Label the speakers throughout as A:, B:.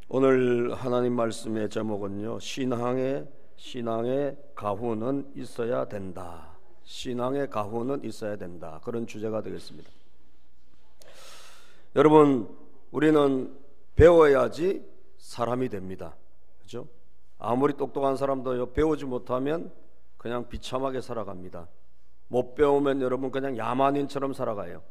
A: 오늘 하나님 말씀의 제목은요, 신앙의 가훈은 있어야 된다. 신앙의 가훈은 있어야 된다. 그런 주제가 되겠습니다. 여러분, 우리는 배워야지 사람이 됩니다. 그렇죠? 아무리 똑똑한 사람도요, 배우지 못하면 그냥 비참하게 살아갑니다. 못 배우면 여러분 그냥 야만인처럼 살아가요.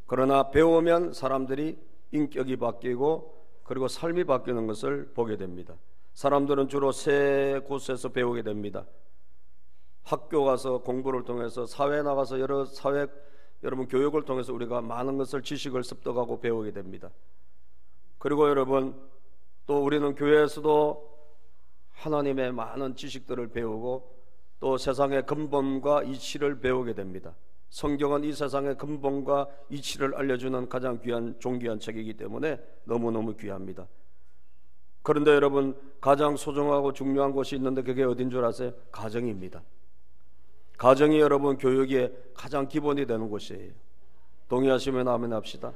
A: 그러나 배우면 사람들이 인격이 바뀌고 그리고 삶이 바뀌는 것을 보게 됩니다. 사람들은 주로 세 곳에서 배우게 됩니다. 학교 가서 공부를 통해서, 사회에 나가서 여러분 교육을 통해서 우리가 많은 것을, 지식을 습득하고 배우게 됩니다. 그리고 여러분, 또 우리는 교회에서도 하나님의 많은 지식들을 배우고 또 세상의 근본과 이치를 배우게 됩니다. 성경은 이 세상의 근본과 이치를 알려주는 가장 존귀한 책이기 때문에 너무너무 귀합니다. 그런데 여러분, 가장 소중하고 중요한 곳이 있는데 그게 어딘 줄 아세요? 가정입니다. 가정이 여러분 교육의 가장 기본이 되는 곳이에요. 동의하시면 아멘 합시다.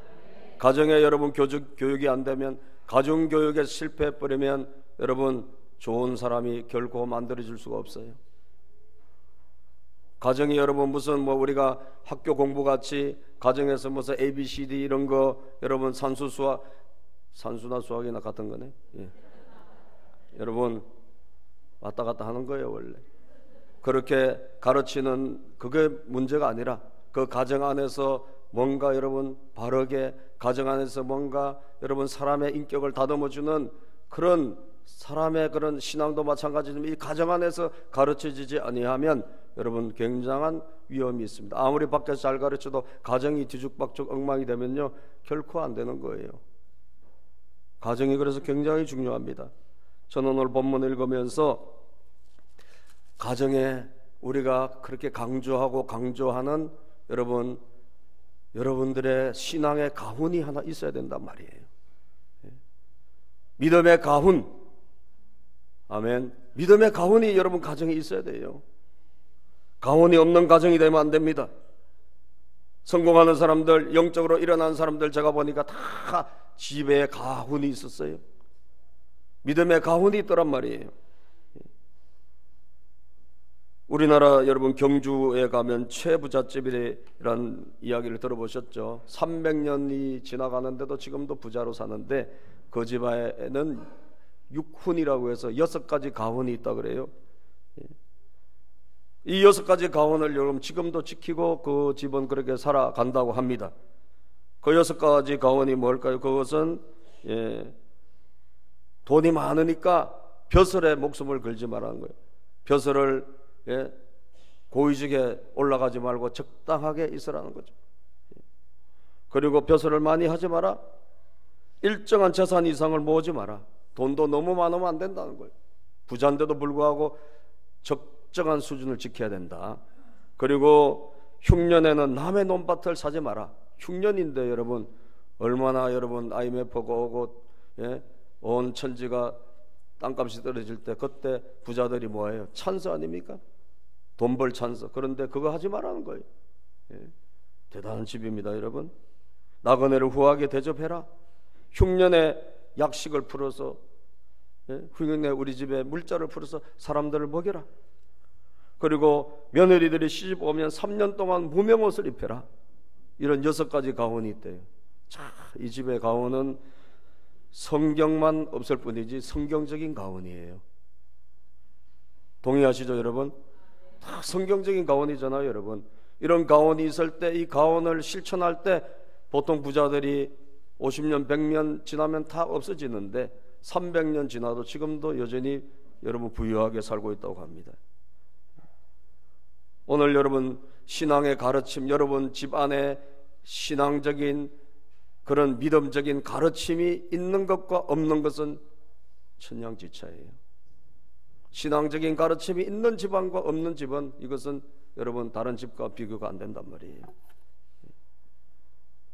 A: 가정에 여러분 교육이 안 되면, 가정교육에 실패해버리면 여러분 좋은 사람이 결코 만들어질 수가 없어요. 가정이 여러분 무슨 우리가 학교 공부같이 가정에서 무슨 ABCD 이런 거 여러분 산수나 수학이나 같은 거네. 예. 여러분 왔다 갔다 하는 거예요. 원래 그렇게 가르치는 그게 문제가 아니라 그 가정 안에서 뭔가 여러분 바르게, 가정 안에서 뭔가 여러분 사람의 인격을 다듬어주는 그런 사람의 그런 신앙도 마찬가지지만 이 가정 안에서 가르쳐지지 아니하면 여러분 굉장한 위험이 있습니다. 아무리 밖에서 잘 가르쳐도 가정이 뒤죽박죽 엉망이 되면요 결코 안 되는 거예요. 가정이 그래서 굉장히 중요합니다. 저는 오늘 본문을 읽으면서 가정에 우리가 그렇게 강조하는 여러분들의 신앙의 가훈이 하나 있어야 된단 말이에요. 믿음의 가훈, 아멘. 믿음의 가훈이 여러분 가정에 있어야 돼요. 가훈이 없는 가정이 되면 안 됩니다. 성공하는 사람들, 영적으로 일어난 사람들 제가 보니까 다 집에 가훈이 있었어요. 믿음의 가훈이 있더란 말이에요. 우리나라 여러분 경주에 가면 최부잣집이라는 이야기를 들어보셨죠? 300년이 지나가는데도 지금도 부자로 사는데 그 집안에는 6훈이라고 해서 6가지 가훈이 있다 그래요. 이 6가지 가훈을 여러분 지금도 지키고 그 집은 그렇게 살아간다고 합니다. 그 6가지 가훈이 뭘까요? 그것은 돈이 많으니까 벼슬에 목숨을 걸지 말라는 거예요. 벼슬을 고위직에 올라가지 말고 적당하게 있으라는 거죠. 그리고 벼슬을 많이 하지 마라. 일정한 재산 이상을 모으지 마라. 돈도 너무 많으면 안 된다는 거예요. 부자인데도 불구하고 적정한 수준을 지켜야 된다. 그리고 흉년에는 남의 논밭을 사지 마라. 흉년인데 여러분 얼마나 여러분 IMF가 오고 온 천지가 땅값이 떨어질 때 그때 부자들이 뭐예요? 찬스 아닙니까? 돈 벌 찬스. 그런데 그거 하지 말라는 거예요. 대단한 집입니다 여러분. 나그네를 후하게 대접해라. 흉년에 약식을 풀어서 흉년에 우리 집에 물자를 풀어서 사람들을 먹여라. 그리고 며느리들이 시집 오면 3년 동안 무명옷을 입혀라. 이런 6가지 가훈이 있대요. 자, 이 집의 가훈은 성경만 없을 뿐이지 성경적인 가훈이에요. 동의하시죠 여러분? 다 성경적인 가훈이잖아요 여러분. 이런 가훈이 있을 때 이 가훈을 실천할 때 보통 부자들이 50년 100년 지나면 다 없어지는데 300년 지나도 지금도 여전히 여러분 부유하게 살고 있다고 합니다. 오늘 여러분 신앙의 가르침, 여러분 집안에 신앙적인 그런 믿음적인 가르침이 있는 것과 없는 것은 천냥지차예요. 신앙적인 가르침이 있는 집안과 없는 집은 이것은 여러분 다른 집과 비교가 안 된단 말이에요.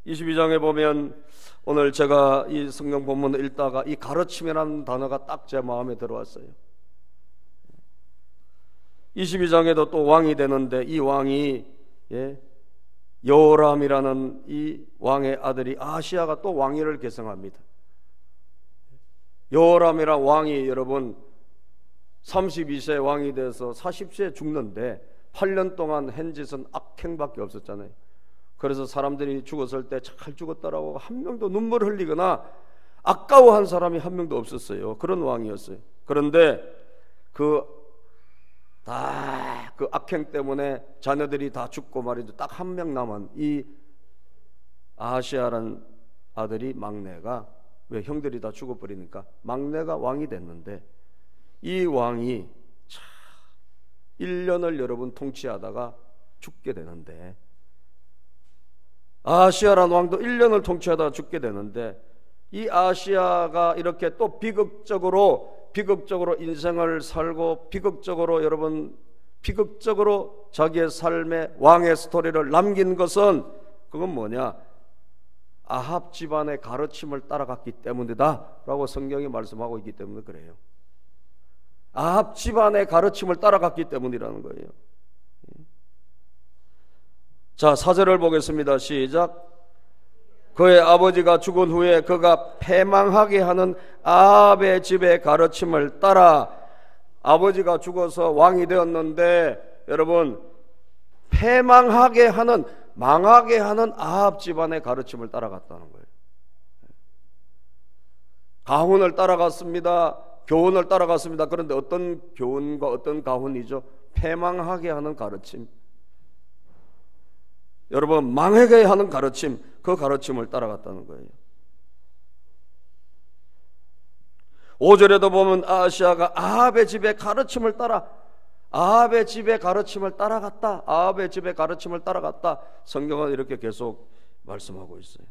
A: 22장에 보면 오늘 제가 이 성경 본문을 읽다가 이 가르침이라는 단어가 딱 제 마음에 들어왔어요. 22장에도 또 왕이 되는데 이 왕이 여호람이라는 이 왕의 아들이 아하시야가 또 왕위를 계승합니다. 여호람이란 왕이 여러분 32세 왕이 돼서 40세에 죽는데 8년 동안 한 짓은 악행밖에 없었잖아요. 그래서 사람들이 죽었을 때 잘 죽었다라고 한 명도 눈물 흘리거나 아까워한 사람이 한 명도 없었어요. 그런 왕이었어요. 그런데 그 악행 때문에 자녀들이 다 죽고 말이죠. 딱 한 명 남은 이 아하시야라는 아들이 막내가, 왜 형들이 다 죽어버리니까 막내가 왕이 됐는데 이 왕이 1년을 여러분 통치하다가 죽게 되는데, 아하시야라는 왕도 1년을 통치하다가 죽게 되는데, 이 아하시야가 이렇게 또 비극적으로 인생을 살고 비극적으로 자기의 삶의 왕의 스토리를 남긴 것은 그건 뭐냐? 아합 집안의 가르침을 따라갔기 때문이다 라고 성경이 말씀하고 있기 때문에 그래요. 아합 집안의 가르침을 따라갔기 때문이라는 거예요. 자, 4절을 보겠습니다. 시작. 그의 아버지가 죽은 후에 그가 패망하게 하는 아합의 집의 가르침을 따라, 아버지가 죽어서 왕이 되었는데 여러분 패망하게 하는, 망하게 하는 아합 집안의 가르침을 따라갔다는 거예요. 가훈을 따라갔습니다. 교훈을 따라갔습니다. 그런데 어떤 교훈과 어떤 가훈이죠? 패망하게 하는 가르침, 여러분 망하게 하는 가르침, 그 가르침을 따라갔다는 거예요. 5절에도 보면 아하시야가 아합의 집의 가르침을 따라, 아합의 집의 가르침을 따라갔다, 아합의 집의 가르침을 따라갔다, 성경은 이렇게 계속 말씀하고 있어요.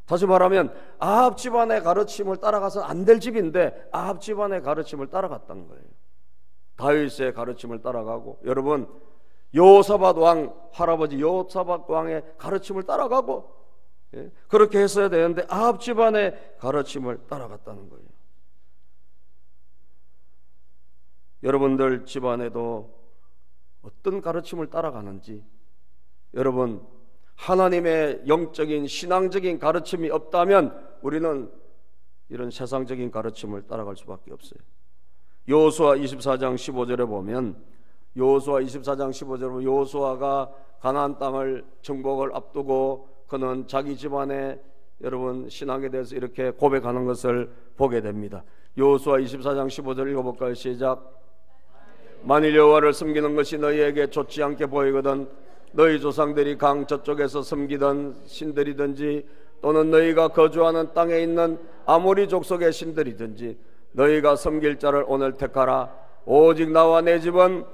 A: 다시 말하면 아합 집안의 가르침을 따라가서 안 될 집인데 아합 집안의 가르침을 따라갔다는 거예요. 다윗의 가르침을 따라가고, 여러분 여호사밧 왕, 할아버지 여호사밧 왕의 가르침을 따라가고, 그렇게 했어야 되는데 아합 집안의 가르침을 따라갔다는 거예요. 여러분들 집안에도 어떤 가르침을 따라가는지, 여러분 하나님의 영적인 신앙적인 가르침이 없다면 우리는 이런 세상적인 가르침을 따라갈 수밖에 없어요. 여호수아 24장 15절에 보면, 여호수아 24장 15절에 보면 여호수아가 가나안 땅을 정복을 앞두고 그는 자기 집안의 여러분 신앙에 대해서 이렇게 고백하는 것을 보게 됩니다. 여호수아 24장 15절 읽어볼까요? 시작. 만일 여호와를 섬기는 것이 너희에게 좋지 않게 보이거든 너희 조상들이 강 저쪽에서 섬기던 신들이든지 또는 너희가 거주하는 땅에 있는 아모리 족속의 신들이든지 너희가 섬길 자를 오늘 택하라. 오직 나와 내 집은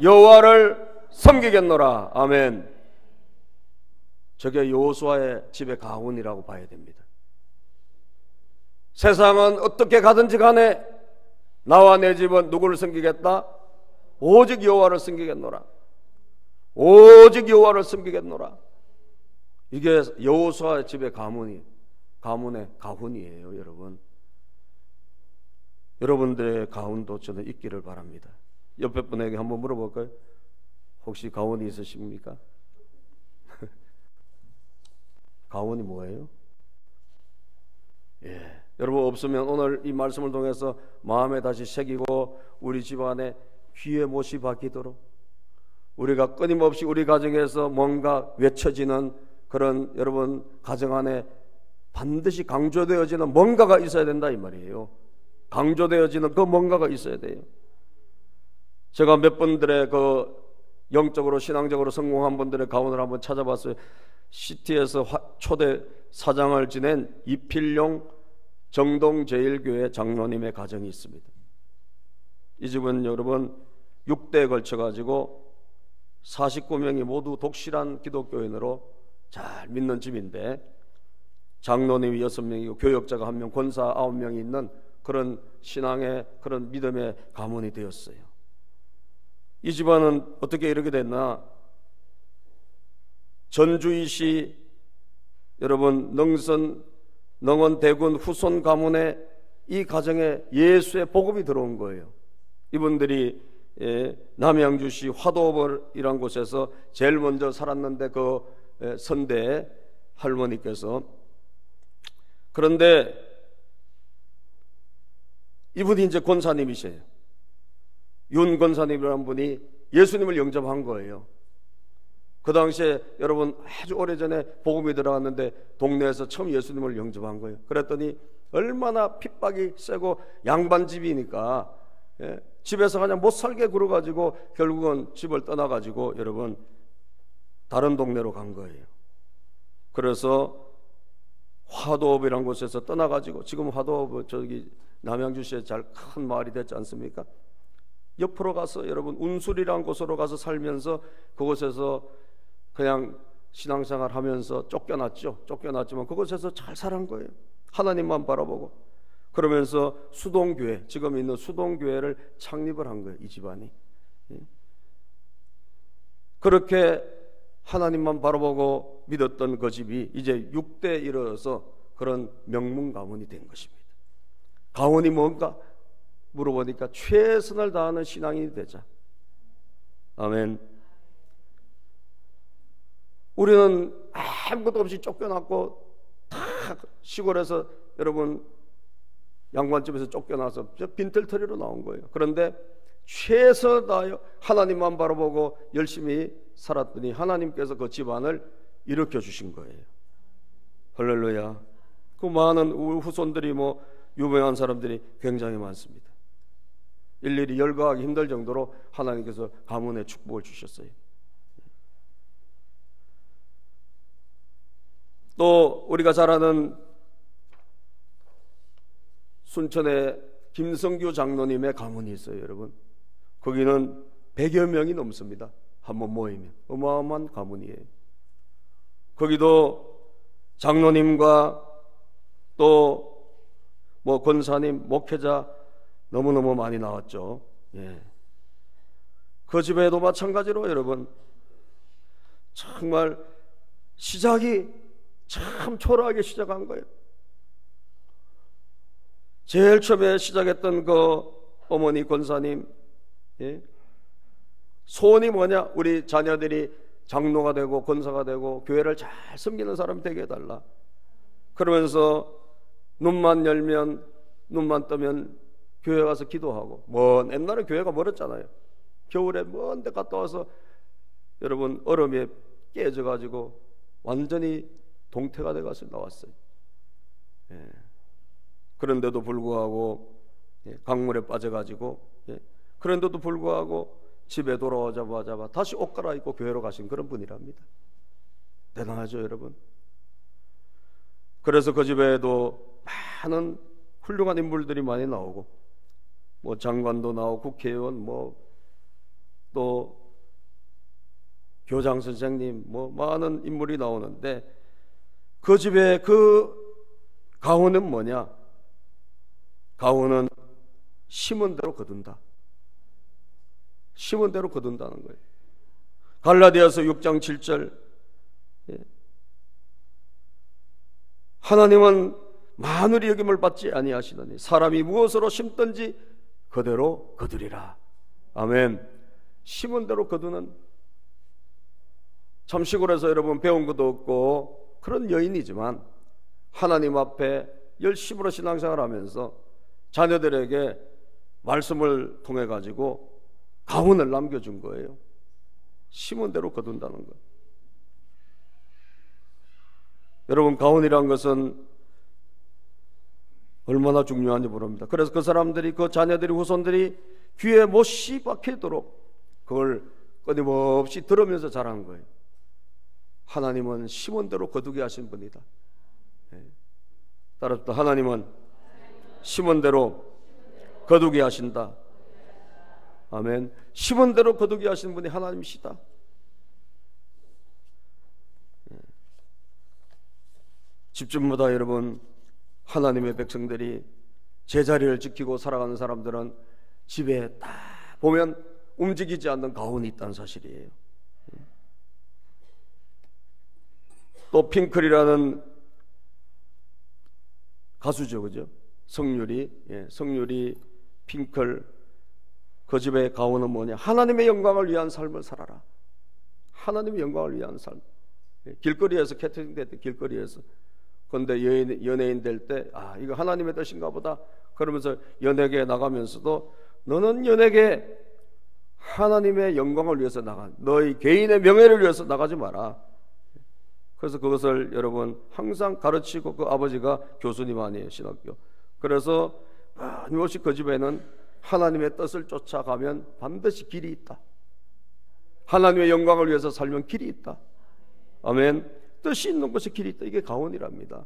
A: 여호와를 섬기겠노라. 아멘. 저게 여호수아의 집의 가훈이라고 봐야 됩니다. 세상은 어떻게 가든지 간에 나와 내 집은 누구를 섬기겠다? 오직 여호와를 섬기겠노라. 오직 여호와를 섬기겠노라. 이게 여호수아의 집의 가문의 가훈이에요. 여러분, 여러분들의 가훈도 저는 있기를 바랍니다. 옆에 분에게 한번 물어볼까요? 혹시 가훈이 있으십니까? 가훈이 뭐예요? 여러분 없으면 오늘 이 말씀을 통해서 마음에 다시 새기고 우리 집안에 귀에 못이 박히도록, 우리가 끊임없이 우리 가정에서 뭔가 외쳐지는 그런, 여러분 가정 안에 반드시 강조되어지는 뭔가가 있어야 된다 이 말이에요. 강조되어지는 그 뭔가가 있어야 돼요. 제가 몇 분들의 그 영적으로 신앙적으로 성공한 분들의 가운을 한번 찾아봤어요. 시티에서 초대 사장을 지낸 이필용 정동제일교회 장로님의 가정이 있습니다. 이 집은 여러분 6대에 걸쳐 가지고 49명이 모두 독실한 기독교인으로 잘 믿는 집인데, 장로님이 6명이고 교역자가 1명, 권사 9명이 있는 그런 신앙의 그런 믿음의 가문이 되었어요. 이 집안은 어떻게 이렇게 됐나? 전주이시 여러분 능원 대군 후손 가문에 이 가정에 예수의 복음이 들어온 거예요. 이분들이 남양주시 화도벌이란 곳에서 제일 먼저 살았는데 그 선대 할머니께서, 그런데 이분이 이제 권사님이세요. 윤 권사님이라는 분이 예수님을 영접한 거예요. 그 당시에 여러분 아주 오래전에 복음이 들어갔는데 동네에서 처음 예수님을 영접한 거예요. 그랬더니 얼마나 핍박이 세고 양반집이니까 집에서 그냥 못 살게 굴어가지고 결국은 집을 떠나가지고 여러분 다른 동네로 간 거예요. 그래서 화도읍이라는 곳에서 떠나가지고 지금 화도읍 저기 남양주시에 잘 큰 마을이 됐지 않습니까? 옆으로 가서 여러분 운술이라는 곳으로 가서 살면서 그곳에서 그냥 신앙생활 하면서 쫓겨났지만 그곳에서 잘 살은 거예요. 하나님만 바라보고. 그러면서 수동교회, 지금 있는 수동교회를 창립을 한 거예요. 이 집안이. 그렇게 하나님만 바라보고 믿었던 그 집이 이제 6대 이르러서 그런 명문 가문이 된 것입니다. 가문이 뭔가 물어보니까 최선을 다하는 신앙인이 되자. 아멘. 우리는 아무것도 없이 쫓겨났고 다 시골에서 여러분 양반집에서 쫓겨나서 빈털터리로 나온 거예요. 그런데 최선을 다하여 하나님만 바라보고 열심히 살았더니 하나님께서 그 집안을 일으켜 주신 거예요. 할렐루야. 그 많은 우리 후손들이 뭐 유명한 사람들이 굉장히 많습니다. 일일이 열거하기 힘들 정도로 하나님께서 가문에 축복을 주셨어요. 또 우리가 잘 아는 순천에 김성규 장로님의 가문이 있어요. 여러분 거기는 100여 명이 넘습니다. 한번 모이면 어마어마한 가문이에요. 거기도 장로님과 또 뭐 권사님, 목회자 너무너무 많이 나왔죠. 그 집에도 마찬가지로 여러분 정말 시작이 참 초라하게 시작한 거예요. 제일 처음에 시작했던 그 어머니 권사님, 소원이 뭐냐? 우리 자녀들이 장로가 되고 권사가 되고 교회를 잘 섬기는 사람이 되게 해달라. 그러면서 눈만 열면 눈만 뜨면 교회 가서 기도하고, 옛날에 교회가 멀었잖아요. 겨울에 먼 데 갔다 와서 여러분 얼음에 깨져가지고 완전히 동태가 돼가서 나왔어요. 그런데도 불구하고 강물에 빠져가지고, 그런데도 불구하고 집에 돌아오자마자 다시 옷 갈아입고 교회로 가신 그런 분이랍니다. 대단하죠 여러분. 그래서 그 집에도 많은 훌륭한 인물들이 많이 나오고, 뭐 장관도 나오고 국회의원, 뭐 또 교장 선생님, 뭐 많은 인물이 나오는데 그 집에 그 가훈은 뭐냐? 가훈은 심은 대로 거둔다. 심은 대로 거둔다는 거예요. 갈라디아서 6장 7절, 하나님은 만물이 여김을 받지 아니하시더니 사람이 무엇으로 심든지 그대로 거두리라. 아멘. 심은 대로 거두는, 참 시골에서 여러분 배운 것도 없고 그런 여인이지만 하나님 앞에 열심으로 신앙생활을 하면서 자녀들에게 말씀을 통해 가지고 가훈을 남겨준 거예요. 심은 대로 거둔다는 거예요. 여러분 가훈이란 것은 얼마나 중요한지 모릅니다. 그래서 그 사람들이, 그 자녀들이, 후손들이 귀에 못이 박히도록 그걸 끊임없이 들으면서 자라는 거예요. 하나님은 심은 대로 거두게 하신 분이다. 따라서 하나님은 심은 대로 거두게 하신다. 아멘. 심은 대로 거두게 하시는 분이 하나님이시다. 집집마다 여러분 하나님의 백성들이 제자리를 지키고 살아가는 사람들은 집에 딱 보면 움직이지 않는 가훈이 있다는 사실이에요. 또 핑클이라는 가수죠, 그죠? 성유리, 성유리, 핑클. 그 집의 가오는 뭐냐? 하나님의 영광을 위한 삶을 살아라. 하나님의 영광을 위한 삶. 길거리에서 캐터링 될 때 길거리에서. 그런데 연예인 될 때 이거 하나님의 뜻인가 보다. 그러면서 연예계에 나가면서도 너는 연예계 하나님의 영광을 위해서 나가. 너희 개인의 명예를 위해서 나가지 마라. 그래서 그것을 여러분 항상 가르치고 그 아버지가 교수님 아니에요, 신학교. 그래서 끊임없이 그 집에는 하나님의 뜻을 쫓아가면 반드시 길이 있다. 하나님의 영광을 위해서 살면 길이 있다. 아멘. 뜻이 있는 곳에 길이 있다. 이게 가온이랍니다.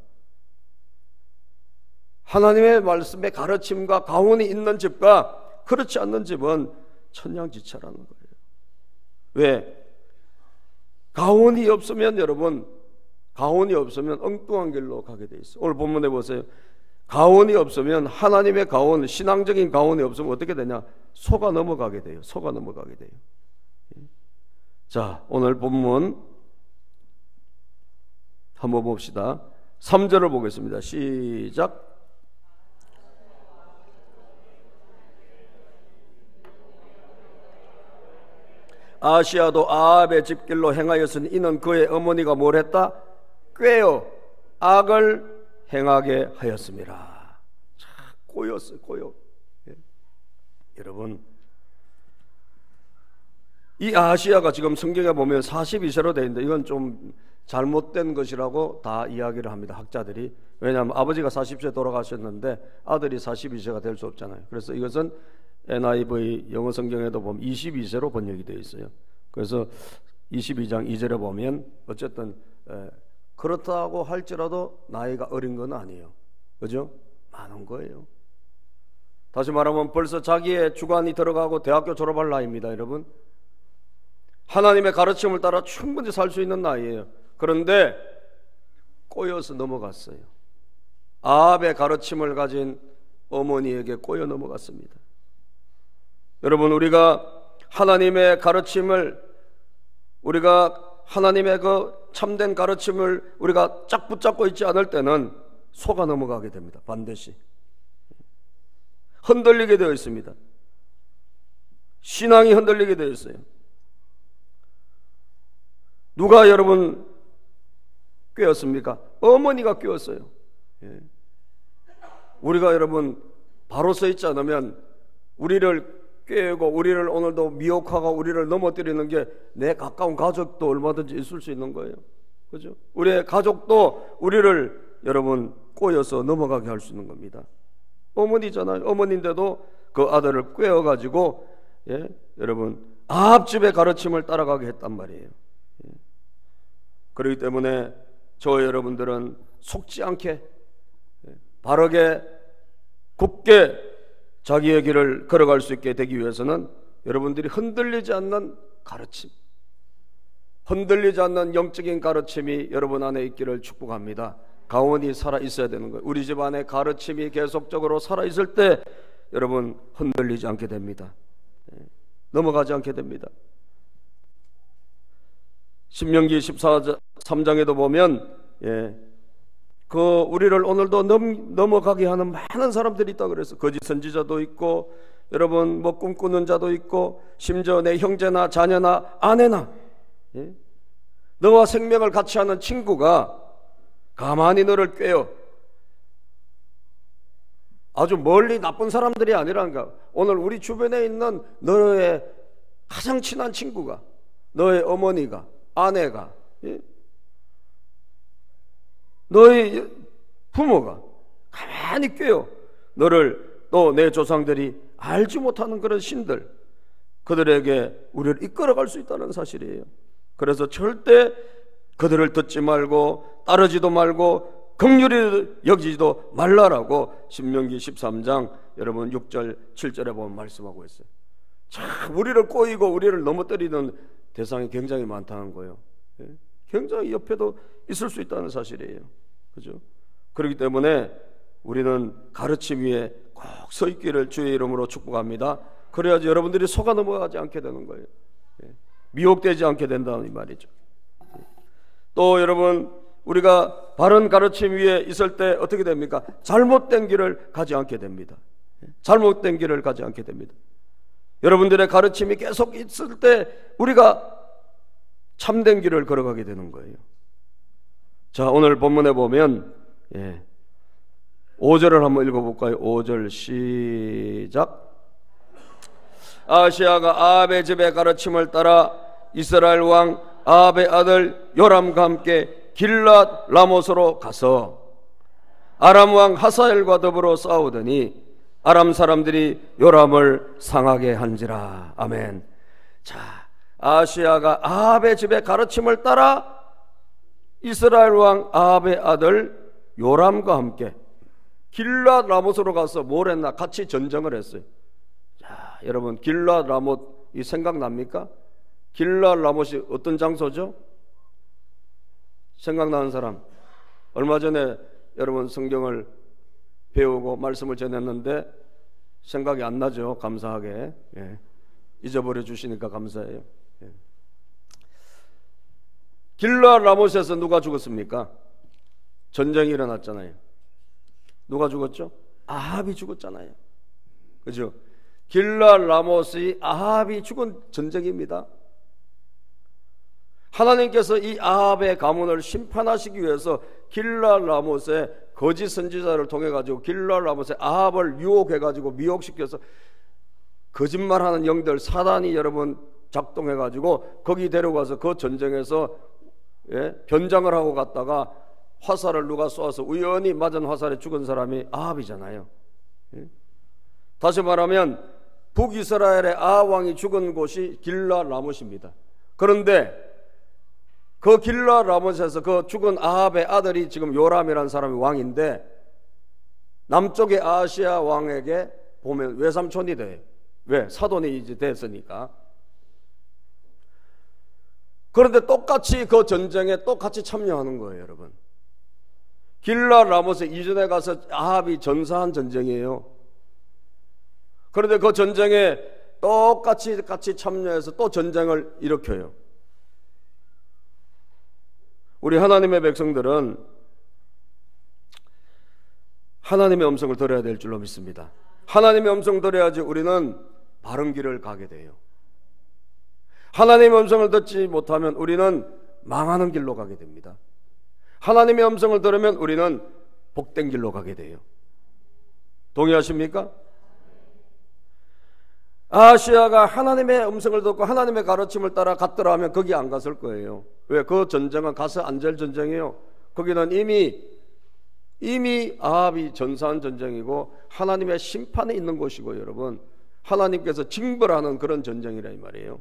A: 하나님의 말씀의 가르침과 가온이 있는 집과 그렇지 않는 집은 천양지차라는 거예요. 왜? 가온이 없으면 여러분, 가온이 없으면 엉뚱한 길로 가게 돼 있어요. 오늘 본문에 보세요. 가온이 없으면, 하나님의 가온, 신앙적인 가온이 없으면 어떻게 되냐? 속아 넘어가게 돼요. 속아 넘어가게 돼요. 자, 오늘 본문 한번 봅시다. 3절을 보겠습니다. 시작. 아시아도 아합의 집길로 행하였으니 이는 그의 어머니가 뭘 했다? 꾀어 악을 행하게 하였습니다. 자, 꼬였어요. 꼬여. 여러분, 이 아시아가 지금 성경에 보면 42세로 되어 있는데 이건 좀 잘못된 것이라고 다 이야기를 합니다, 학자들이. 왜냐하면 아버지가 40세 돌아가셨는데 아들이 42세가 될 수 없잖아요. 그래서 이것은 NIV 영어 성경에도 보면 22세로 번역이 되어 있어요. 그래서 22장 2절에 보면 어쨌든 그렇다고 할지라도 나이가 어린 건 아니에요. 그죠? 많은 거예요. 다시 말하면 벌써 자기의 주관이 들어가고 대학교 졸업할 나이입니다, 여러분. 하나님의 가르침을 따라 충분히 살 수 있는 나이예요. 그런데 꼬여서 넘어갔어요. 아합의 가르침을 가진 어머니에게 꼬여 넘어갔습니다. 여러분, 우리가 하나님의 가르침을, 우리가 하나님의 그 참된 가르침을 우리가 쫙 붙잡고 있지 않을 때는 속아 넘어가게 됩니다. 반드시 흔들리게 되어 있습니다. 신앙이 흔들리게 되어 있어요. 누가 여러분 꿰었습니까? 어머니가 꿰었어요. 우리가 여러분 바로 서 있지 않으면 우리를 꿰고 우리를 오늘도 미혹하고 우리를 넘어뜨리는 게 내 가까운 가족도 얼마든지 있을 수 있는 거예요. 그죠? 우리의 가족도 우리를 여러분 꼬여서 넘어가게 할 수 있는 겁니다. 어머니잖아요. 어머니인데도 그 아들을 꿰어가지고 여러분 아합집의 가르침을 따라가게 했단 말이에요. 그렇기 때문에 저 여러분들은 속지 않게 바르게 굳게 자기의 길을 걸어갈 수 있게 되기 위해서는 여러분들이 흔들리지 않는 가르침, 흔들리지 않는 영적인 가르침이 여러분 안에 있기를 축복합니다. 가온이 살아있어야 되는 거예요. 우리 집 안에 가르침이 계속적으로 살아있을 때 여러분 흔들리지 않게 됩니다. 넘어가지 않게 됩니다. 신명기 13장에도 보면 그 우리를 오늘도 넘어가게 하는 많은 사람들이 있다 그래서 거짓 선지자도 있고 여러분 뭐 꿈꾸는 자도 있고 심지어 내 형제나 자녀나 아내나 너와 생명을 같이 하는 친구가 가만히 너를 꿰어 아주 멀리 나쁜 사람들이 아니란가. 오늘 우리 주변에 있는 너의 가장 친한 친구가, 너의 어머니가, 아내가, 너의 부모가 가만히 꿰어 너를, 또 내 조상들이 알지 못하는 그런 신들, 그들에게 우리를 이끌어갈 수 있다는 사실이에요. 그래서 절대 그들을 듣지 말고 따르지도 말고 긍휼히 여기지도 말라라고 신명기 13장 여러분 6절 7절에 보면 말씀하고 있어요. 참 우리를 꼬이고 우리를 넘어뜨리는 대상이 굉장히 많다는 거예요. 굉장히 옆에도 있을 수 있다는 사실이에요. 그죠? 그렇기 때문에 우리는 가르침 위에 꼭 서 있기를 주의 이름으로 축복합니다. 그래야지 여러분들이 속아 넘어가지 않게 되는 거예요. 미혹되지 않게 된다는 이 말이죠. 또 여러분 우리가 바른 가르침 위에 있을 때 어떻게 됩니까? 잘못된 길을 가지 않게 됩니다. 잘못된 길을 가지 않게 됩니다. 여러분들의 가르침이 계속 있을 때 우리가 참된 길을 걸어가게 되는 거예요. 자, 오늘 본문에 보면 5절을 한번 읽어볼까요? 5절 시작. 아하시야가 아합의 집의 가르침을 따라 이스라엘 왕 아합의 아들 요람과 함께 길랏 라못으로 가서 아람 왕 하사엘과 더불어 싸우더니 아람 사람들이 요람을 상하게 한지라. 아멘. 자, 아하시야가 아합의 집의 가르침을 따라 이스라엘 왕 아합의 아들 요람과 함께 길랏 라못으로 가서 뭘 했나? 같이 전쟁을 했어요. 자, 여러분 길랏 라못 이 생각납니까? 길랏 라못이 어떤 장소죠? 생각나는 사람? 얼마 전에 여러분 성경을 배우고 말씀을 전했는데 생각이 안 나죠. 감사하게. 잊어버려 주시니까 감사해요. 길랏 라못에서 누가 죽었습니까? 전쟁이 일어났잖아요. 누가 죽었죠? 아합이 죽었잖아요. 그죠? 길랏 라못이 아합이 죽은 전쟁입니다. 하나님께서 이 아합의 가문을 심판하시기 위해서 길랏 라못의 거짓 선지자를 통해 가지고 길랏 라못의 아합을 유혹해 가지고 미혹시켜서 거짓말하는 영들 사단이 여러분 작동해 가지고 거기 데려가서 그 전쟁에서 변장을 하고 갔다가 화살을 누가 쏘아서 우연히 맞은 화살에 죽은 사람이 아합이잖아요. 다시 말하면 북이스라엘의 아합 왕이 죽은 곳이 길랏 라못입니다. 그런데 그 길랏 라못에서 그 죽은 아합의 아들이 지금 요람이라는 사람이 왕인데 남쪽의 아하시야 왕에게 보면 외삼촌이 돼요. 왜? 사돈이 이제 됐으니까. 그런데 똑같이 그 전쟁에 똑같이 참여하는 거예요, 여러분. 길랏 라못에 이전에 가서 아합이 전사한 전쟁이에요. 그런데 그 전쟁에 똑같이 같이 참여해서 또 전쟁을 일으켜요. 우리 하나님의 백성들은 하나님의 음성을 들어야 될 줄로 믿습니다. 하나님의 음성을 들어야지 우리는 바른 길을 가게 돼요. 하나님의 음성을 듣지 못하면 우리는 망하는 길로 가게 됩니다. 하나님의 음성을 들으면 우리는 복된 길로 가게 돼요. 동의하십니까? 아하시야가 하나님의 음성을 듣고 하나님의 가르침을 따라 갔더라 하면 거기 안 갔을 거예요. 왜? 그 전쟁은 가서 안 될 전쟁이에요. 거기는 이미 아합이 전사한 전쟁이고 하나님의 심판에 있는 곳이고 여러분 하나님께서 징벌하는 그런 전쟁이라 이 말이에요.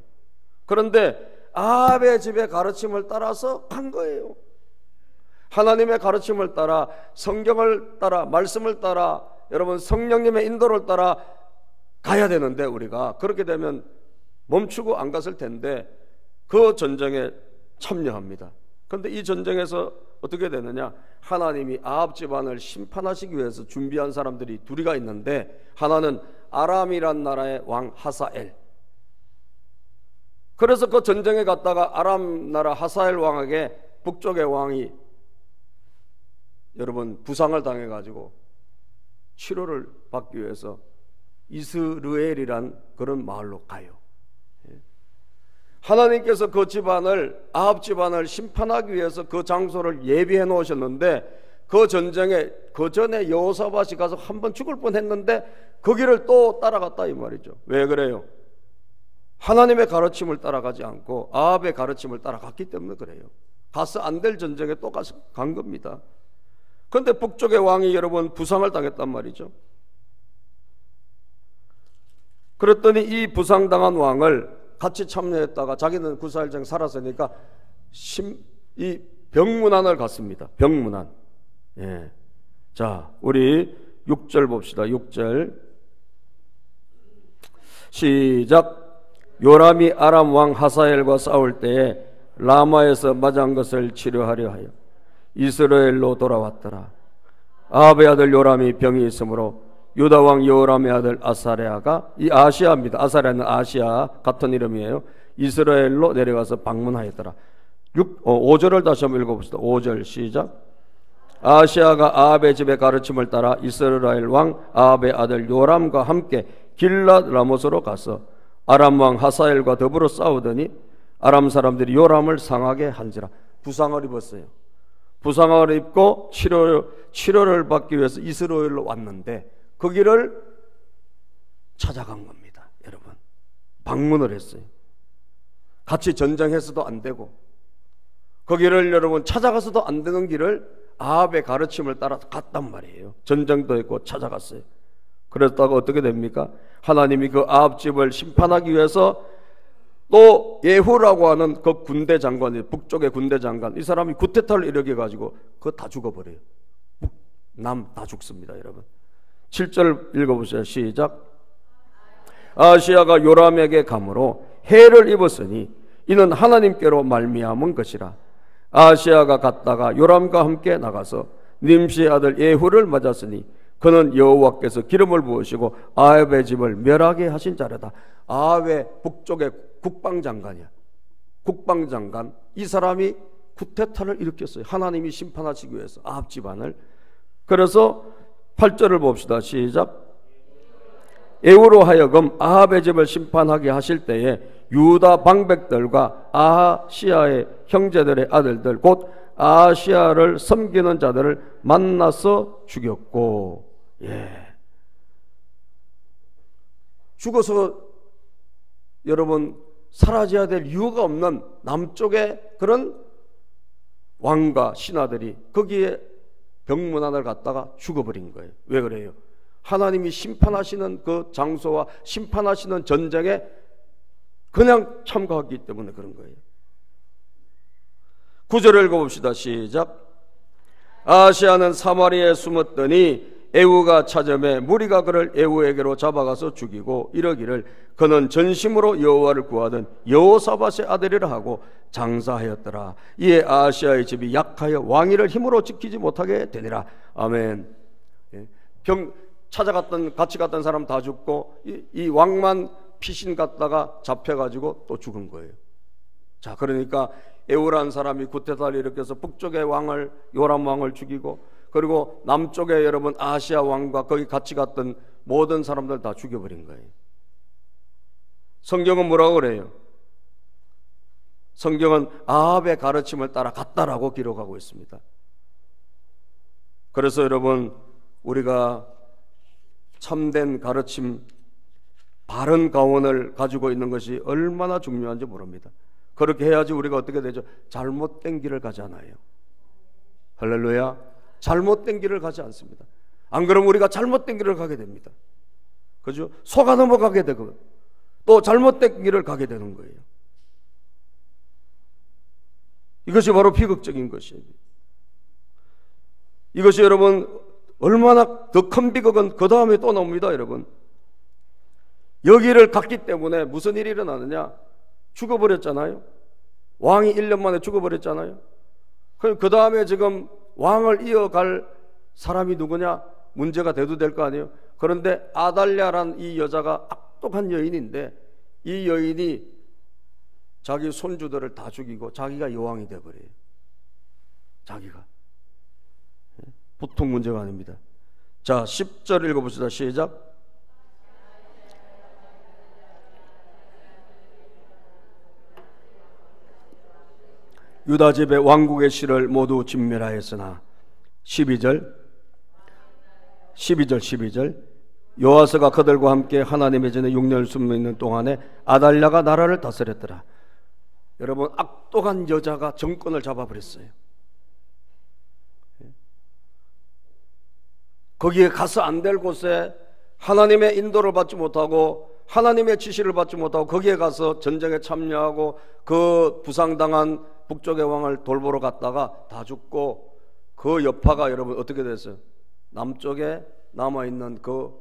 A: 그런데 아합의 집의 가르침을 따라서 간 거예요. 하나님의 가르침을 따라 성경을 따라 말씀을 따라 여러분 성령님의 인도를 따라 가야 되는데 우리가 그렇게 되면 멈추고 안 갔을 텐데 그 전쟁에 참여합니다. 그런데 이 전쟁에서 어떻게 되느냐? 하나님이 아합 집안을 심판하시기 위해서 준비한 사람들이 둘이가 있는데 하나는 아람이란 나라의 왕 하사엘. 그래서 그 전쟁에 갔다가 아람 나라 하사엘 왕에게 북쪽의 왕이 여러분 부상을 당해가지고 치료를 받기 위해서 이스르엘이란 그런 마을로 가요. 하나님께서 그 집안을 아합 집안을 심판하기 위해서 그 장소를 예비해 놓으셨는데 그 전쟁에 그 전에 여호사밧이 가서 한번 죽을 뻔했는데 거기를 또 따라갔다 이 말이죠. 왜 그래요? 하나님의 가르침을 따라가지 않고 아합의 가르침을 따라갔기 때문에 그래요. 가서 안 될 전쟁에 또 가서 간 겁니다. 그런데 북쪽의 왕이 여러분 부상을 당했단 말이죠. 그랬더니 이 부상당한 왕을 같이 참여했다가 자기는 구사일장 살았으니까 이 병문안을 갔습니다. 병문안. 예. 자, 우리 6절 봅시다. 6절 시작. 요람이 아람 왕 하사엘과 싸울 때에 라마에서 맞은 것을 치료하려 하여 이스라엘로 돌아왔더라. 아합의 아들 요람이 병이 있으므로 유다 왕 여호람의 아들 아사랴가 이 아시아입니다. 아사랴는 아시아 같은 이름이에요. 이스라엘로 내려가서 방문하였더라. 5절을 다시 한번 읽어봅시다. 5절 시작. 아시아가 아합의 집의 가르침을 따라 이스라엘 왕 아합의 아들 요람과 함께 길랏 라못으로 가서 아람 왕 하사엘과 더불어 싸우더니 아람 사람들이 요람을 상하게 한지라. 부상을 입었어요. 부상을 입고 치료를 받기 위해서 이스라엘로 왔는데 거기를 찾아간 겁니다. 여러분, 방문을 했어요. 같이 전쟁해서도 안 되고 거기를 여러분 찾아가서도 안 되는 길을 아합의 가르침을 따라 갔단 말이에요. 전쟁도 했고 찾아갔어요. 그랬다가 어떻게 됩니까? 하나님이 그 아합 집을 심판하기 위해서 또 예후라고 하는 그 군대 장관, 북쪽의 군대 장관, 이 사람이 구테타를 일으켜 가지고 그거 다 죽어버려요. 남 다 죽습니다. 여러분 7절 읽어보세요. 시작. 아시아가 요람에게 감으로 해를 입었으니 이는 하나님께로 말미암은 것이라. 아시아가 갔다가 요람과 함께 나가서 님시의 아들 예후를 맞았으니 그는 여호와께서 기름을 부으시고 아합의 집을 멸하게 하신 자라다. 아합의 북쪽의 국방장관이야. 국방장관. 이 사람이 쿠데타를 일으켰어요. 하나님이 심판하시기 위해서 아합 집안을. 그래서 8절을 봅시다. 시작. 예후로 하여금 아합의 집을 심판하게 하실 때에 유다 방백들과 아하시아의 형제들의 아들들 곧 아하시아를 섬기는 자들을 만나서 죽였고, 죽어서 여러분 사라져야 될 이유가 없는 남쪽의 그런 왕과 신하들이 거기에 병문안을 갖다가 죽어버린 거예요. 왜 그래요? 하나님이 심판하시는 그 장소와 심판하시는 전쟁에 그냥 참가하기 때문에 그런 거예요. 9절을 읽어봅시다. 시작. 아시아는 사마리아에 숨었더니 에후가 찾음에 무리가 그를 에후에게로 잡아가서 죽이고 이러기를 그는 전심으로 여호와를 구하던 여호사밧의 아들이라 하고 장사하였더라. 이에 아시아의 집이 약하여 왕위를 힘으로 지키지 못하게 되니라. 아멘. 같이 갔던 사람 다 죽고 이 왕만 피신 갔다가 잡혀가지고 또 죽은 거예요. 자, 그러니까 에후라는 사람이 구테타를 일으켜서 북쪽의 왕을 요람 왕을 죽이고 그리고 남쪽에 여러분 아시아 왕과 거기 같이 갔던 모든 사람들 다 죽여버린 거예요. 성경은 뭐라고 그래요? 성경은 아합의 가르침을 따라 갔다라고 기록하고 있습니다. 그래서 여러분 우리가 참된 가르침, 바른 가원을 가지고 있는 것이 얼마나 중요한지 모릅니다. 그렇게 해야지 우리가 어떻게 되죠? 잘못된 길을 가지 않아요. 할렐루야. 잘못된 길을 가지 않습니다. 안 그러면 우리가 잘못된 길을 가게 됩니다. 그죠? 속아 넘어가게 되고 또 잘못된 길을 가게 되는 거예요. 이것이 바로 비극적인 것이에요. 이것이 여러분 얼마나 더 큰 비극은 그 다음에 또 나옵니다. 여러분 여기를 갔기 때문에 무슨 일이 일어나느냐? 죽어버렸잖아요. 왕이 1년 만에 죽어버렸잖아요. 그 다음에 지금 왕을 이어갈 사람이 누구냐? 문제가 대두될 거 아니에요. 그런데 아달랴란 이 여자가 악독한 여인인데 이 여인이 자기 손주들을 다 죽이고 자기가 여왕이 돼버려요. 자기가. 보통 문제가 아닙니다. 자, 10절 읽어봅시다. 시작. 유다 집의 왕국의 실을 모두 진멸하였으나 12절 여호와스가 그들과 함께 하나님의 전에 6년을 숨어 있는 동안에 아달랴가 나라를 다스렸더라. 여러분 악독한 여자가 정권을 잡아버렸어요. 거기에 가서 안 될 곳에 하나님의 인도를 받지 못하고 하나님의 지시를 받지 못하고 거기에 가서 전쟁에 참여하고 그 부상당한 북쪽의 왕을 돌보러 갔다가 다 죽고 그 여파가 여러분 어떻게 됐어요? 남쪽에 남아있는 그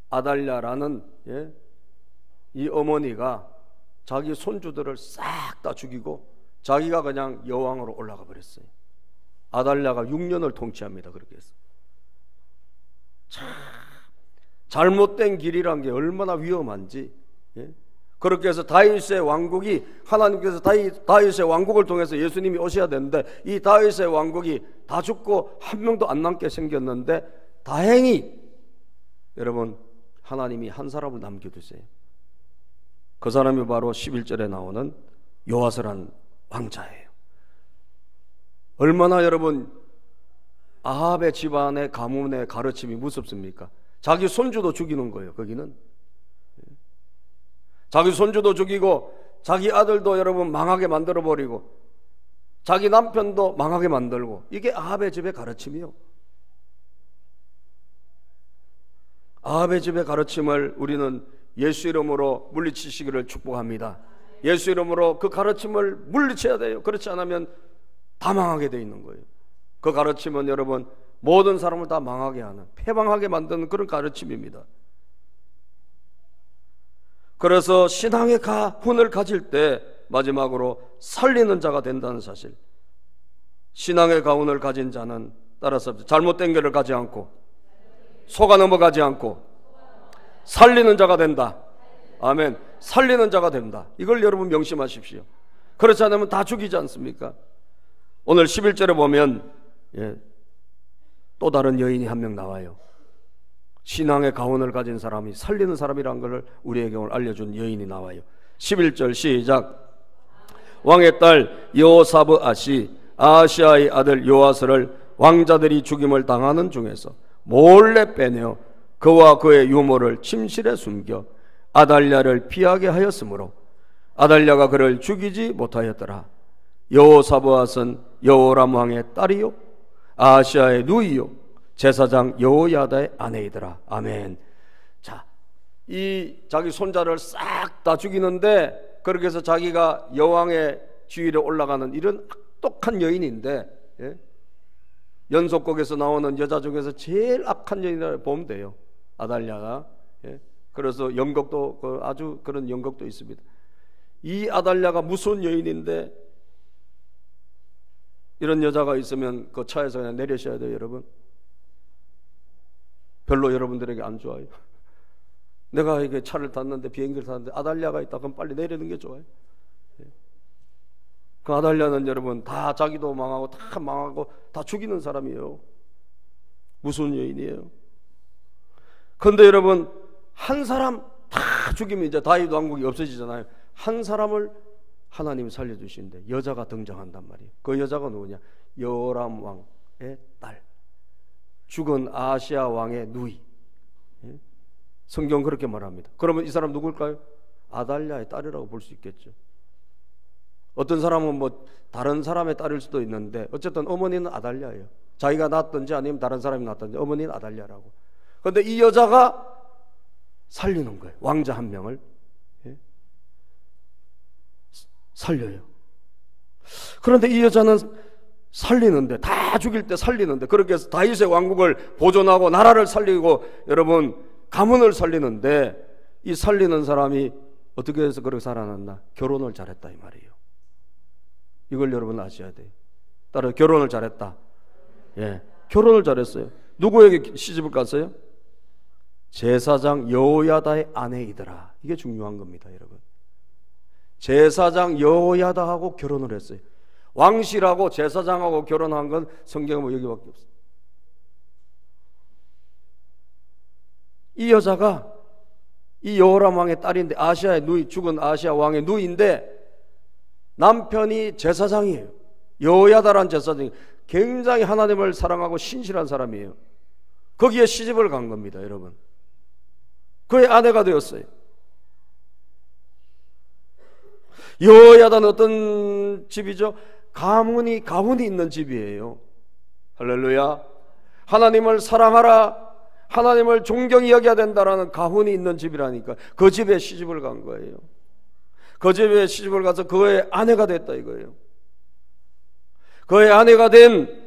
A: 아달랴라는 이 어머니가 자기 손주들을 싹 다 죽이고 자기가 그냥 여왕으로 올라가 버렸어요. 아달랴가 6년을 통치합니다. 그렇게 해서 참 잘못된 길이란 게 얼마나 위험한지. 그렇게 해서 다윗의 왕국이, 하나님께서 다윗의 왕국을 통해서 예수님이 오셔야 되는데 이 다윗의 왕국이 다 죽고 한 명도 안 남게 생겼는데 다행히 여러분 하나님이 한 사람을 남겨두세요. 그 사람이 바로 11절에 나오는 요아스라는 왕자예요. 얼마나 여러분 아합의 집안의 가문의 가르침이 무섭습니까? 자기 손주도 죽이는 거예요. 거기는 자기 손주도 죽이고 자기 아들도 여러분 망하게 만들어버리고 자기 남편도 망하게 만들고, 이게 아합의 집의 가르침이요. 아합의 집의 가르침을 우리는 예수 이름으로 물리치시기를 축복합니다. 예수 이름으로 그 가르침을 물리쳐야 돼요. 그렇지 않으면 다 망하게 돼 있는 거예요. 그 가르침은 여러분 모든 사람을 다 망하게 하는, 패망하게 만드는 그런 가르침입니다. 그래서 신앙의 가훈을 가질 때 마지막으로 살리는 자가 된다는 사실. 신앙의 가훈을 가진 자는 따라서 잘못된 길을 가지 않고 속아 넘어가지 않고 살리는 자가 된다. 아멘. 살리는 자가 된다. 이걸 여러분 명심하십시오. 그렇지 않으면 다 죽이지 않습니까? 오늘 11절에 보면 또 다른 여인이 한 명 나와요. 신앙의 가훈을 가진 사람이 살리는 사람이라는 것을 우리에게 오늘 알려준 여인이 나와요. 11절 시작. 왕의 딸 여호사브앗이 아하시아의 아들 요아스를 왕자들이 죽임을 당하는 중에서 몰래 빼내어 그와 그의 유모를 침실에 숨겨 아달랴를 피하게 하였으므로 아달랴가 그를 죽이지 못하였더라. 여호사브앗은 여호람 왕의 딸이요 아하시아의 누이요 제사장 여호야다의 아내이더라. 아멘. 자, 이 자기 손자를 싹 다 죽이는데 그렇게 해서 자기가 여왕의 지위로 올라가는 이런 악독한 여인인데, 연속곡에서 나오는 여자 중에서 제일 악한 여인이라고 보면 돼요. 아달랴가. 그래서 연극도 아주 그런 연극도 있습니다. 이 아달랴가 무서운 여인인데 이런 여자가 있으면 그 차에서 그냥 내리셔야 돼요, 여러분. 별로 여러분들에게 안 좋아요. 내가 이게 차를 탔는데 비행기를 탔는데 아달랴가 있다 그럼 빨리 내리는 게 좋아요. 그 아달랴는 여러분 다 자기도 망하고 다 망하고 다 죽이는 사람이에요. 무서운 여인이에요. 그런데 여러분 한 사람 다 죽이면 이제 다윗 왕국이 없어지잖아요. 한 사람을 하나님이 살려주시는데 여자가 등장한단 말이에요. 그 여자가 누구냐? 여호람 왕의 딸, 죽은 아하시아 왕의 누이. 성경 그렇게 말합니다. 그러면 이 사람 누굴까요? 아달랴의 딸이라고 볼 수 있겠죠. 어떤 사람은 뭐 다른 사람의 딸일 수도 있는데 어쨌든 어머니는 아달랴예요. 자기가 낳았든지 아니면 다른 사람이 낳았든지 어머니는 아달랴라고. 그런데 이 여자가 살리는 거예요. 왕자 한 명을 살려요. 그런데 이 여자는 살리는데, 다 죽일 때 살리는데, 그렇게 해서 다윗의 왕국을 보존하고 나라를 살리고 여러분 가문을 살리는데, 이 살리는 사람이 어떻게 해서 그렇게 살아났나? 결혼을 잘했다 이 말이에요. 이걸 여러분 아셔야 돼요. 따라 결혼을 잘했다. 결혼을 잘했어요. 누구에게 시집을 갔어요? 제사장 여호야다의 아내이더라. 이게 중요한 겁니다, 여러분. 제사장 여호야다하고 결혼을 했어요. 왕실하고 제사장하고 결혼한 건 성경에 뭐 여기밖에 없어요. 이 여자가 이 여호람 왕의 딸인데 아시아의 누이, 죽은 아시아 왕의 누이인데 남편이 제사장이에요. 여호야다란 제사장이 굉장히 하나님을 사랑하고 신실한 사람이에요. 거기에 시집을 간 겁니다, 여러분. 그의 아내가 되었어요. 여호야다는 어떤 집이죠? 가문이 있는 집이에요. 할렐루야. 하나님을 사랑하라, 하나님을 존경히 여겨야 된다라는 가훈이 있는 집이라니까. 그 집에 시집을 간 거예요. 그 집에 시집을 가서 그의 아내가 됐다 이거예요. 그의 아내가 된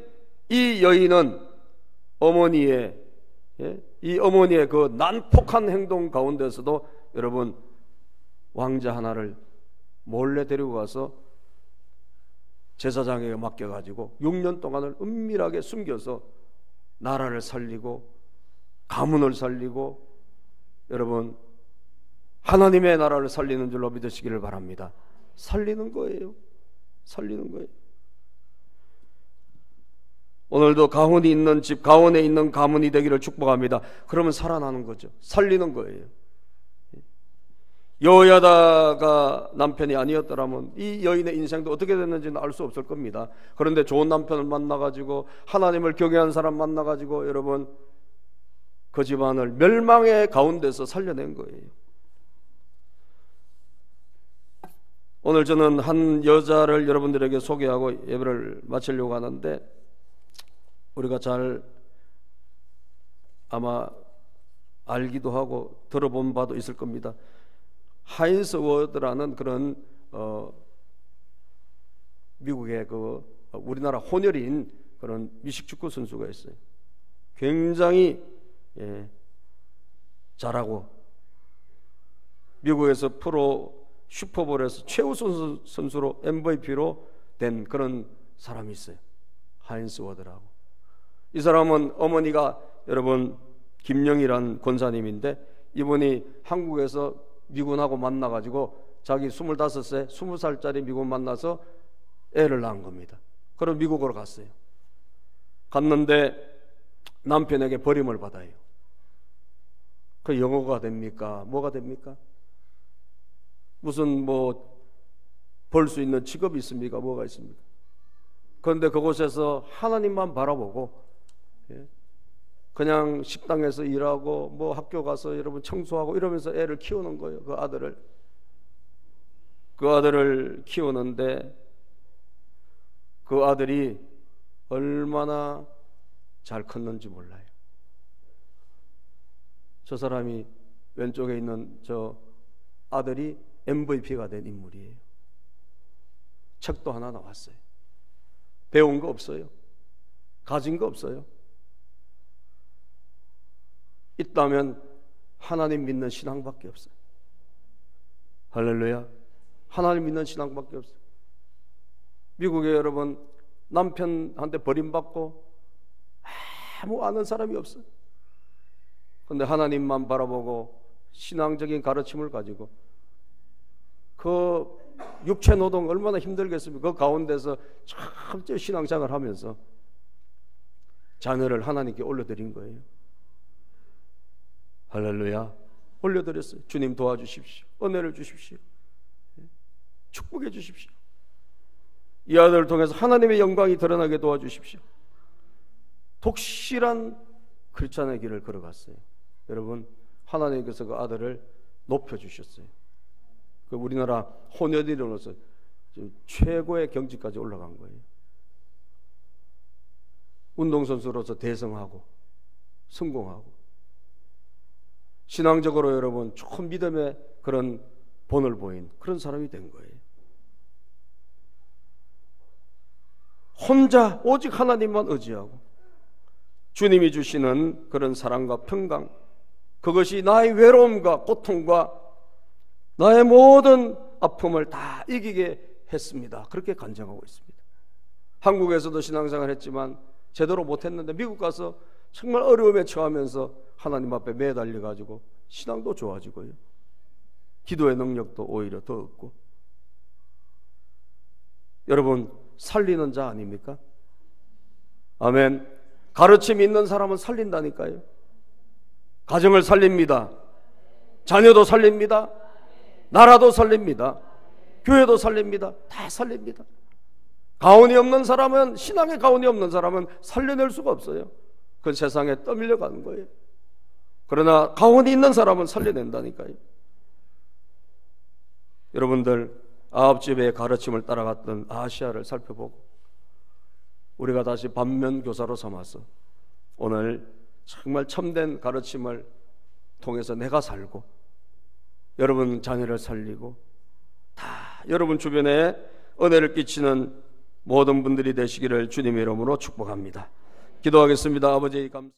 A: 이 여인은 이 어머니의 그 난폭한 행동 가운데서도 여러분 왕자 하나를 몰래 데리고 가서 제사장에게 맡겨가지고 6년 동안을 은밀하게 숨겨서 나라를 살리고 가문을 살리고 여러분 하나님의 나라를 살리는 줄로 믿으시기를 바랍니다. 살리는 거예요. 살리는 거예요. 오늘도 가훈이 있는 집, 가훈에 있는 가문이 되기를 축복합니다. 그러면 살아나는 거죠. 살리는 거예요. 여호야다가 남편이 아니었더라면 이 여인의 인생도 어떻게 됐는지는 알 수 없을 겁니다. 그런데 좋은 남편을 만나가지고 하나님을 경외한 사람 만나가지고 여러분 그 집안을 멸망의 가운데서 살려낸 거예요. 오늘 저는 한 여자를 여러분들에게 소개하고 예배를 마치려고 하는데, 우리가 잘 아마 알기도 하고 들어본 바도 있을 겁니다. 하인스 워드라는 그런 미국의 그 우리나라 혼혈인 그런 미식축구 선수가 있어요. 굉장히 잘하고 미국에서 프로 슈퍼볼에서 최우 선수로 MVP로 된 그런 사람이 있어요. 하인스 워드라고. 이 사람은 어머니가 여러분 김영이란 권사님인데, 이분이 한국에서 미군하고 만나가지고 자기 25세, 20살짜리 미군 만나서 애를 낳은 겁니다. 그럼 미국으로 갔어요. 갔는데 남편에게 버림을 받아요. 그 영어가 됩니까? 뭐가 됩니까? 무슨 뭐 벌 수 있는 직업이 있습니까? 뭐가 있습니까? 그런데 그곳에서 하나님만 바라보고 그냥 식당에서 일하고 뭐 학교 가서 여러분 청소하고 이러면서 애를 키우는 거예요. 그 아들을 키우는데 그 아들이 얼마나 잘 컸는지 몰라요. 저 사람이 왼쪽에 있는 저 아들이 MVP가 된 인물이에요. 책도 하나 나왔어요. 배운 거 없어요. 가진 거 없어요. 있다면 하나님 믿는 신앙밖에 없어요. 할렐루야. 하나님 믿는 신앙밖에 없어요. 미국에 여러분 남편한테 버림받고 아무 아는 사람이 없어요. 그런데 하나님만 바라보고 신앙적인 가르침을 가지고 그 육체 노동 얼마나 힘들겠습니까? 그 가운데서 참 신앙생활을 하면서 자녀를 하나님께 올려드린 거예요. 할렐루야. 올려드렸어요. 주님 도와주십시오. 은혜를 주십시오. 축복해 주십시오. 이 아들을 통해서 하나님의 영광이 드러나게 도와주십시오. 독실한 크리스찬의 길을 걸어갔어요. 여러분, 하나님께서 그 아들을 높여주셨어요. 그 우리나라 혼혈이로서 최고의 경지까지 올라간 거예요. 운동선수로서 대성하고 성공하고 신앙적으로 여러분 좋은 믿음의 그런 본을 보인 그런 사람이 된 거예요. 혼자 오직 하나님만 의지하고 주님이 주시는 그런 사랑과 평강, 그것이 나의 외로움과 고통과 나의 모든 아픔을 다 이기게 했습니다. 그렇게 간증하고 있습니다. 한국에서도 신앙생활 했지만 제대로 못했는데 미국 가서 정말 어려움에 처하면서 하나님 앞에 매달려가지고 신앙도 좋아지고요, 기도의 능력도 오히려 더 얻고. 여러분, 살리는 자 아닙니까? 아멘. 가르침 있는 사람은 살린다니까요. 가정을 살립니다. 자녀도 살립니다. 나라도 살립니다. 교회도 살립니다. 다 살립니다. 가훈이 없는 사람은, 신앙의 가훈이 없는 사람은 살려낼 수가 없어요. 그건 세상에 떠밀려 가는 거예요. 그러나 가훈이 있는 사람은 살려낸다니까요. 여러분들, 아합집의 가르침을 따라갔던 아시아를 살펴보고 우리가 다시 반면교사로 삼아서 오늘 정말 참된 가르침을 통해서 내가 살고 여러분 자녀를 살리고 다 여러분 주변에 은혜를 끼치는 모든 분들이 되시기를 주님의 이름으로 축복합니다. 기도하겠습니다. 아버지 감사합니다.